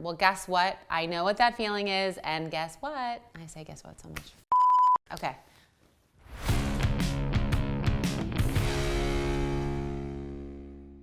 Well, guess what? I know what that feeling is, and guess what? I say guess what so much. Okay.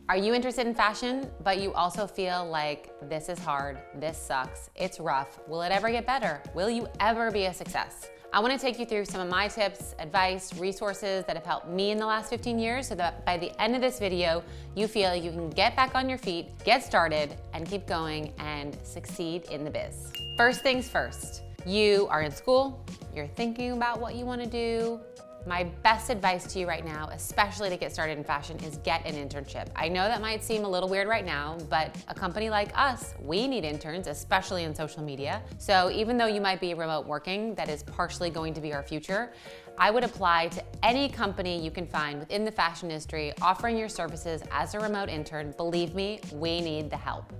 Are you interested in fashion, but you also feel like this is hard, this sucks, it's rough, will it ever get better? Will you ever be a success? I want to take you through some of my tips, advice, resources that have helped me in the last 15 years so that by the end of this video, you feel you can get back on your feet, get started, and keep going and succeed in the biz. First things first, you are in school, you're thinking about what you want to do. My best advice to you right now, especially to get started in fashion, is get an internship. I know that might seem a little weird right now, but a company like us, we need interns, especially in social media. So even though you might be remote working, that is partially going to be our future, I would apply to any company you can find within the fashion industry offering your services as a remote intern. Believe me, we need the help.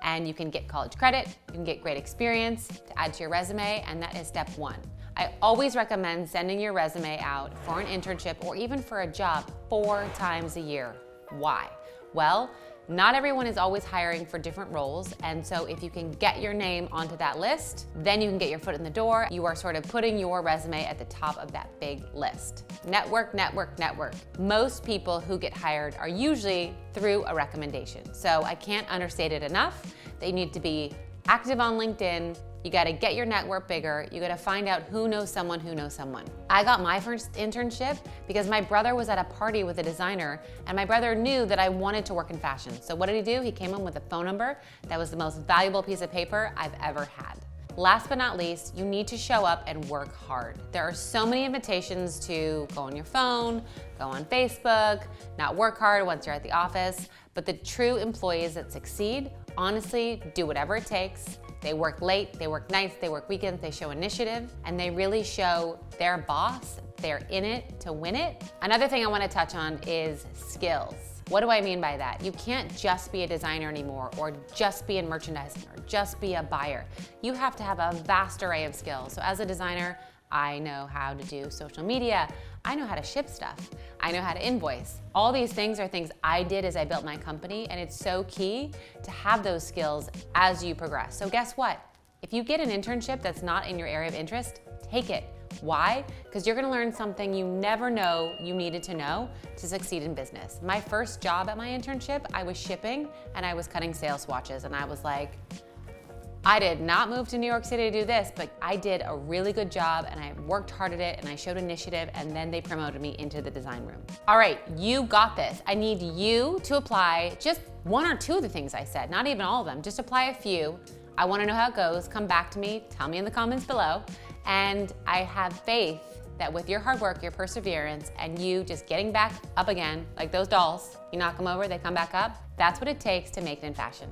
And you can get college credit, you can get great experience to add to your resume, and that is step one. I always recommend sending your resume out for an internship or even for a job 4 times a year. Why? Well, not everyone is always hiring for different roles, and so if you can get your name onto that list, then you can get your foot in the door. You are sort of putting your resume at the top of that big list. Network, network, network. Most people who get hired are usually through a recommendation. So I can't understate it enough that you need to be active on LinkedIn. You gotta get your network bigger. You gotta find out who knows someone who knows someone. I got my first internship because my brother was at a party with a designer and my brother knew that I wanted to work in fashion. So what did he do? He came in with a phone number that was the most valuable piece of paper I've ever had. Last but not least, you need to show up and work hard. There are so many invitations to go on your phone, go on Facebook, not work hard once you're at the office, but the true employees that succeed, honestly, do whatever it takes. They work late, they work nights, they work weekends, they show initiative, and they really show their boss they're in it to win it. Another thing I want to touch on is skills. What do I mean by that? You can't just be a designer anymore, or just be in merchandising, or just be a buyer. You have to have a vast array of skills. So as a designer, I know how to do social media. I know how to ship stuff. I know how to invoice. All these things are things I did as I built my company, and it's so key to have those skills as you progress. So guess what? If you get an internship that's not in your area of interest, take it. Why? Because you're gonna learn something you never know you needed to know to succeed in business. My first job at my internship, I was shipping and I was cutting sales swatches, and I was like, I did not move to New York City to do this, but I did a really good job and I worked hard at it and I showed initiative, and then they promoted me into the design room. All right, you got this. I need you to apply just 1 or 2 of the things I said, not even all of them, just apply a few. I wanna know how it goes. Come back to me, tell me in the comments below. And I have faith that with your hard work, your perseverance, and you just getting back up again, like those dolls, you knock them over, they come back up, that's what it takes to make it in fashion.